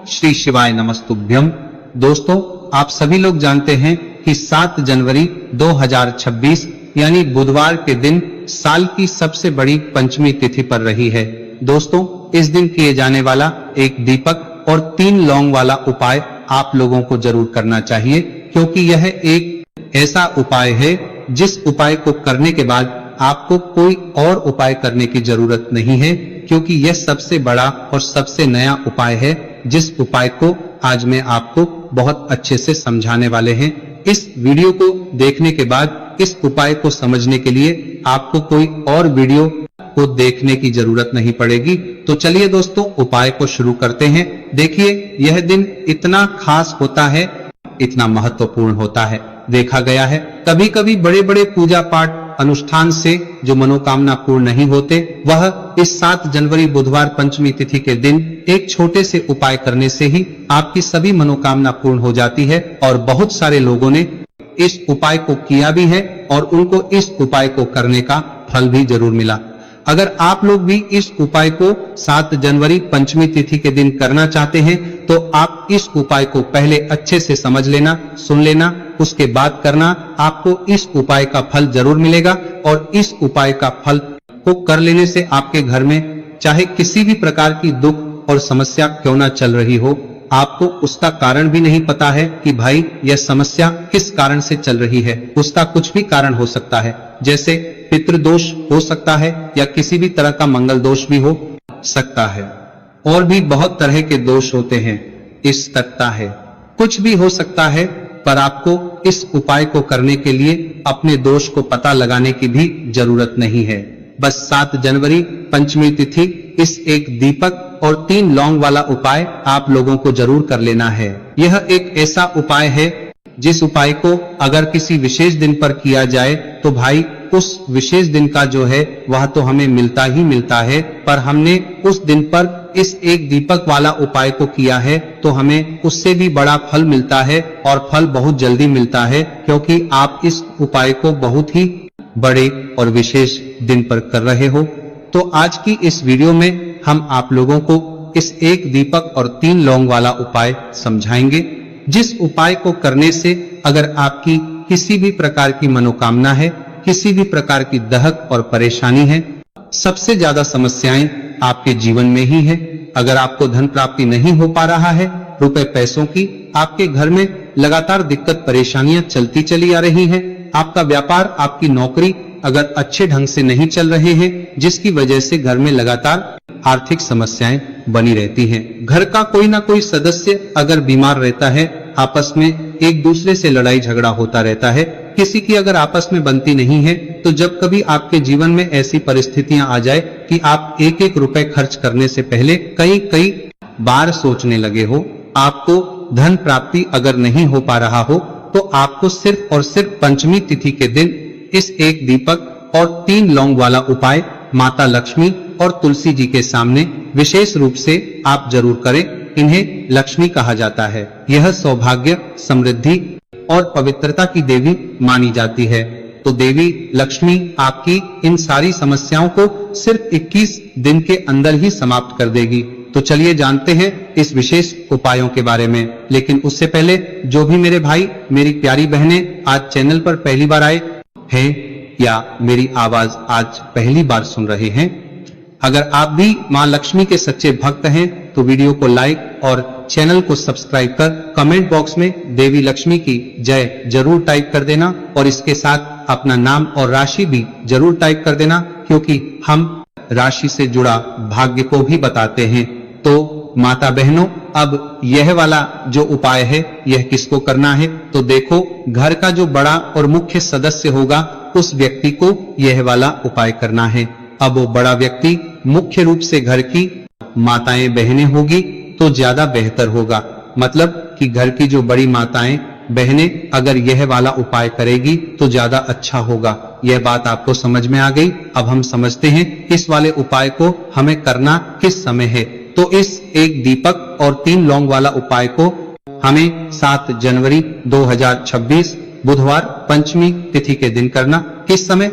श्री शिवाय नमस्तुभ्यम। दोस्तों, आप सभी लोग जानते हैं कि 7 जनवरी 2026 यानी बुधवार के दिन साल की सबसे बड़ी पंचमी तिथि पर रही है। दोस्तों, इस दिन किए जाने वाला एक दीपक और 3 लौंग वाला उपाय आप लोगों को जरूर करना चाहिए, क्योंकि यह एक ऐसा उपाय है जिस उपाय को करने के बाद आपको कोई और उपाय करने की जरूरत नहीं है, क्योंकि यह सबसे बड़ा और सबसे नया उपाय है जिस उपाय को आज मैं आपको बहुत अच्छे से समझाने वाले हैं। इस वीडियो को देखने के बाद इस उपाय को समझने के लिए आपको कोई और वीडियो को देखने की जरूरत नहीं पड़ेगी। तो चलिए दोस्तों, उपाय को शुरू करते हैं। देखिए, यह दिन इतना खास होता है, इतना महत्वपूर्ण होता है। देखा गया है कभी कभी बड़े बड़े पूजा पाठ अनुष्ठान से जो मनोकामना पूर्ण नहीं होते, वह इस 7 जनवरी बुधवार पंचमी तिथि के दिन एक छोटे से उपाय करने से ही आपकी सभी मनोकामना पूर्ण हो जाती है। और बहुत सारे लोगों ने इस उपाय को किया भी है और उनको इस उपाय को करने का फल भी जरूर मिला। अगर आप लोग भी इस उपाय को 7 जनवरी पंचमी तिथि के दिन करना चाहते हैं, तो आप इस उपाय को पहले अच्छे से समझ लेना, सुन लेना, उसके बाद करना। आपको इस उपाय का फल जरूर मिलेगा और इस उपाय का फल को कर लेने से आपके घर में चाहे किसी भी प्रकार की दुख और समस्या क्यों ना चल रही हो, आपको उसका कारण भी नहीं पता है कि भाई यह समस्या किस कारण से चल रही है। उसका कुछ भी कारण हो सकता है, जैसे पितृदोष हो सकता है या किसी भी तरह का मंगल दोष भी हो सकता है, और भी बहुत तरह के दोष होते हैं, इस सकता है, कुछ भी हो सकता है। पर आपको इस उपाय को करने के लिए अपने दोष को पता लगाने की भी जरूरत नहीं है। बस 7 जनवरी पंचमी तिथि इस एक दीपक और 3 लौंग वाला उपाय आप लोगों को जरूर कर लेना है। यह एक ऐसा उपाय है जिस उपाय को अगर किसी विशेष दिन पर किया जाए तो भाई उस विशेष दिन का जो है वह तो हमें मिलता ही मिलता है, पर हमने उस दिन पर इस एक दीपक वाला उपाय को किया है तो हमें उससे भी बड़ा फल मिलता है, और फल बहुत जल्दी मिलता है, क्योंकि आप इस उपाय को बहुत ही बड़े और विशेष दिन पर कर रहे हो। तो आज की इस वीडियो में हम आप लोगों को इस एक दीपक और 3 लौंग वाला उपाय समझाएंगे, जिस उपाय को करने से अगर आपकी किसी भी प्रकार की मनोकामना है, किसी भी प्रकार की दहक और परेशानी है, सबसे ज्यादा समस्याएं आपके जीवन में ही है। अगर आपको धन प्राप्ति नहीं हो पा रहा है, रुपए पैसों की आपके घर में लगातार दिक्कत परेशानियां चलती चली आ रही हैं, आपका व्यापार, आपकी नौकरी अगर अच्छे ढंग से नहीं चल रहे हैं, जिसकी वजह से घर में लगातार आर्थिक समस्याएं बनी रहती हैं, घर का कोई ना कोई सदस्य अगर बीमार रहता है, आपस में एक दूसरे से लड़ाई झगड़ा होता रहता है, किसी की अगर आपस में बनती नहीं है, तो जब कभी आपके जीवन में ऐसी परिस्थितियां आ जाए कि आप एक एक रुपए खर्च करने से पहले कई बार सोचने लगे हो, आपको धन प्राप्ति अगर नहीं हो पा रहा हो, तो आपको सिर्फ और सिर्फ पंचमी तिथि के दिन इस एक दीपक और 3 लौंग वाला उपाय माता लक्ष्मी और तुलसी जी के सामने विशेष रूप से आप जरूर करें। इन्हें लक्ष्मी कहा जाता है। यह सौभाग्य, समृद्धि और पवित्रता की देवी मानी जाती है। तो देवी लक्ष्मी आपकी इन सारी समस्याओं को सिर्फ 21 दिन के अंदर ही समाप्त कर देगी। तो चलिए जानते हैं इस विशेष उपायों के बारे में। लेकिन उससे पहले जो भी मेरे भाई, मेरी प्यारी बहनें आज चैनल पर पहली बार आए हैं या मेरी आवाज आज पहली बार सुन रहे हैं, अगर आप भी मां लक्ष्मी के सच्चे भक्त हैं तो वीडियो को लाइक और चैनल को सब्सक्राइब कर कमेंट बॉक्स में देवी लक्ष्मी की जय जरूर टाइप कर देना, और इसके साथ अपना नाम और राशि भी जरूर टाइप कर देना, क्योंकि हम राशि से जुड़ा भाग्य को भी बताते हैं। तो माता बहनों, अब यह वाला जो उपाय है यह किसको करना है, तो देखो, घर का जो बड़ा और मुख्य सदस्य होगा उस व्यक्ति को यह वाला उपाय करना है। अब वो बड़ा व्यक्ति मुख्य रूप से घर की माताएं बहनें होगी तो ज्यादा बेहतर होगा। मतलब कि घर की जो बड़ी माताएं बहनें अगर यह वाला उपाय करेगी तो ज्यादा अच्छा होगा। यह बात आपको समझ में आ गई। अब हम समझते हैं इस वाले उपाय को हमें करना किस समय है। तो इस एक दीपक और 3 लौंग वाला उपाय को हमें 7 जनवरी 2026 बुधवार पंचमी तिथि के दिन करना। किस समय?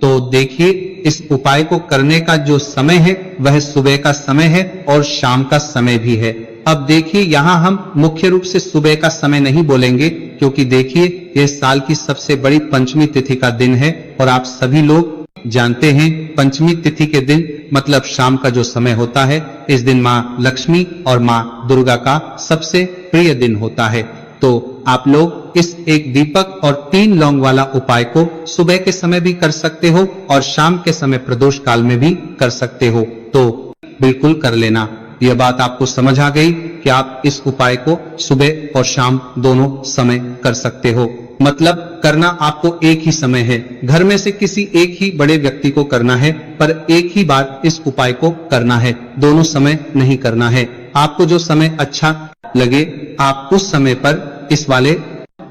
तो देखिए, इस उपाय को करने का जो समय है वह सुबह का समय है और शाम का समय भी है। अब देखिए यहाँ हम मुख्य रूप से सुबह का समय नहीं बोलेंगे, क्योंकि देखिए यह साल की सबसे बड़ी पंचमी तिथि का दिन है और आप सभी लोग जानते हैं पंचमी तिथि के दिन मतलब शाम का जो समय होता है, इस दिन माँ लक्ष्मी और माँ दुर्गा का सबसे प्रिय दिन होता है। तो आप लोग इस एक दीपक और 3 लौंग वाला उपाय को सुबह के समय भी कर सकते हो और शाम के समय प्रदोष काल में भी कर सकते हो, तो बिल्कुल कर लेना। यह बात आपको समझ आ गई कि आप इस उपाय को सुबह और शाम दोनों समय कर सकते हो। मतलब करना आपको एक ही समय है, घर में से किसी एक ही बड़े व्यक्ति को करना है, पर एक ही बार इस उपाय को करना है, दोनों समय नहीं करना है। आपको जो समय अच्छा लगे आप उस समय पर इस वाले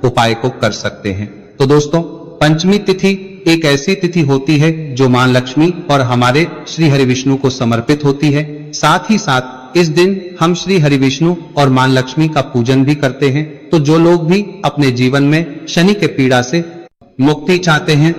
उपाय को कर सकते हैं। तो दोस्तों, पंचमी तिथि एक ऐसी तिथि होती है जो मां लक्ष्मी और हमारे श्री हरि विष्णु को समर्पित होती है। साथ ही साथ इस दिन हम श्री हरि विष्णु और मां लक्ष्मी का पूजन भी करते हैं। तो जो लोग भी अपने जीवन में शनि के पीड़ा से मुक्ति चाहते हैं,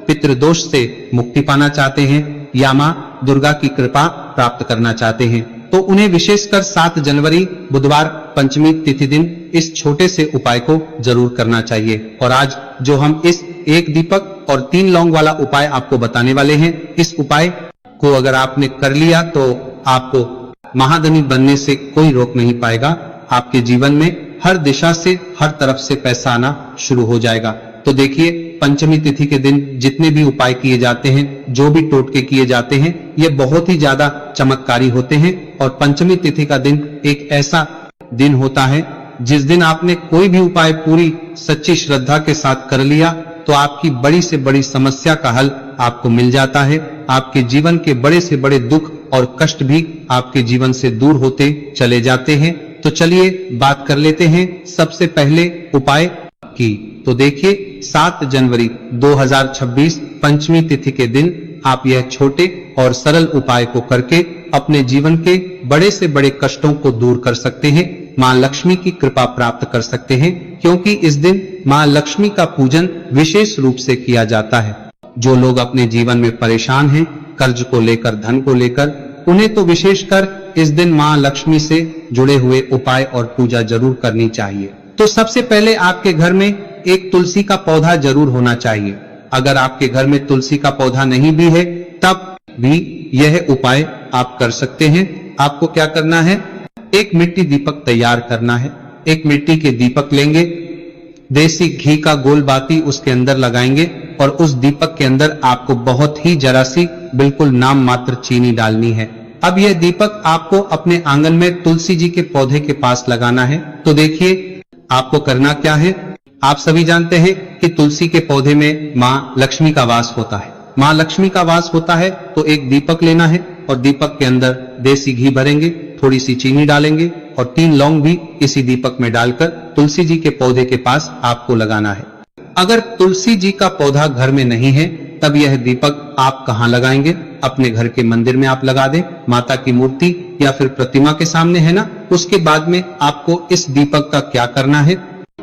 पितृदोष से मुक्ति पाना चाहते हैं या मां दुर्गा की कृपा प्राप्त करना चाहते हैं, तो उन्हें विशेषकर 7 जनवरी बुधवार पंचमी तिथि दिन इस छोटे से उपाय को जरूर करना चाहिए। और आज जो हम इस एक दीपक और 3 लौंग वाला उपाय आपको बताने वाले हैं, इस उपाय को अगर आपने कर लिया तो आपको महाधनी बनने से कोई रोक नहीं पाएगा। आपके जीवन में हर दिशा से हर तरफ से पैसा आना शुरू हो जाएगा। तो देखिए, पंचमी तिथि के दिन जितने भी उपाय किए जाते हैं, जो भी टोटके किए जाते हैं, ये बहुत ही ज्यादा चमत्कारी होते हैं। और पंचमी तिथि का दिन एक ऐसा दिन होता है जिस दिन आपने कोई भी उपाय पूरी सच्ची श्रद्धा के साथ कर लिया तो आपकी बड़ी से बड़ी समस्या का हल आपको मिल जाता है। आपके जीवन के बड़े से बड़े दुख और कष्ट भी आपके जीवन से दूर होते चले जाते हैं। तो चलिए बात कर लेते हैं सबसे पहले उपाय की। तो देखिए, 7 जनवरी 2026 पंचमी तिथि के दिन आप यह छोटे और सरल उपाय को करके अपने जीवन के बड़े से बड़े कष्टों को दूर कर सकते हैं, मां लक्ष्मी की कृपा प्राप्त कर सकते हैं, क्योंकि इस दिन मां लक्ष्मी का पूजन विशेष रूप से किया जाता है। जो लोग अपने जीवन में परेशान हैं, कर्ज को लेकर, धन को लेकर, उन्हें तो विशेषकर इस दिन मां लक्ष्मी से जुड़े हुए उपाय और पूजा जरूर करनी चाहिए। तो सबसे पहले आपके घर में एक तुलसी का पौधा जरूर होना चाहिए। अगर आपके घर में तुलसी का पौधा नहीं भी है तब भी यह उपाय आप कर सकते हैं। आपको क्या करना है, एक मिट्टी दीपक तैयार करना है। एक मिट्टी के दीपक लेंगे, देसी घी का गोल बाती उसके अंदर लगाएंगे और उस दीपक के अंदर आपको बहुत ही जरा सी बिल्कुल नाम मात्र चीनी डालनी है। अब यह दीपक आपको अपने आंगन में तुलसी जी के पौधे के पास लगाना है। तो देखिए, आपको करना क्या है, आप सभी जानते हैं कि तुलसी के पौधे में मां लक्ष्मी का वास होता है। मां लक्ष्मी का वास होता है तो एक दीपक लेना है और दीपक के अंदर देसी घी भरेंगे, थोड़ी सी चीनी डालेंगे और 3 लौंग भी इसी दीपक में डालकर तुलसी जी के पौधे के पास आपको लगाना है। अगर तुलसी जी का पौधा घर में नहीं है तब यह दीपक आप कहाँ लगाएंगे, अपने घर के मंदिर में आप लगा दें, माता की मूर्ति या फिर प्रतिमा के सामने, है ना। उसके बाद में आपको इस दीपक का क्या करना है,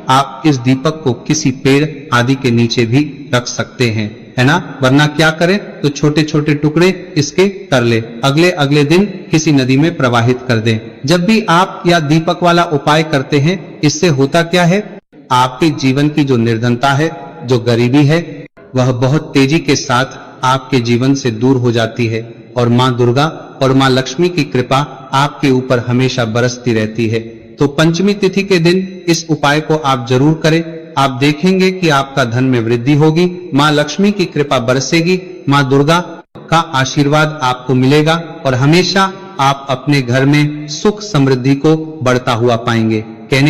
आप इस दीपक को किसी पेड़ आदि के नीचे भी रख सकते हैं, है ना। वरना क्या करें तो छोटे छोटे टुकड़े इसके कर ले, अगले दिन किसी नदी में प्रवाहित कर दें। जब भी आप या दीपक वाला उपाय करते हैं, इससे होता क्या है, आपके जीवन की जो निर्धनता है, जो गरीबी है, वह बहुत तेजी के साथ आपके जीवन से दूर हो जाती है और मां दुर्गा और मां लक्ष्मी की कृपा आपके ऊपर हमेशा बरसती रहती है। तो पंचमी तिथि के दिन इस उपाय को आप जरूर करें। आप देखेंगे कि आपका धन में वृद्धि होगी, मां लक्ष्मी की कृपा बरसेगी, मां दुर्गा का आशीर्वाद आपको मिलेगा और हमेशा आप अपने घर में सुख समृद्धि को बढ़ता हुआ पाएंगे। कहने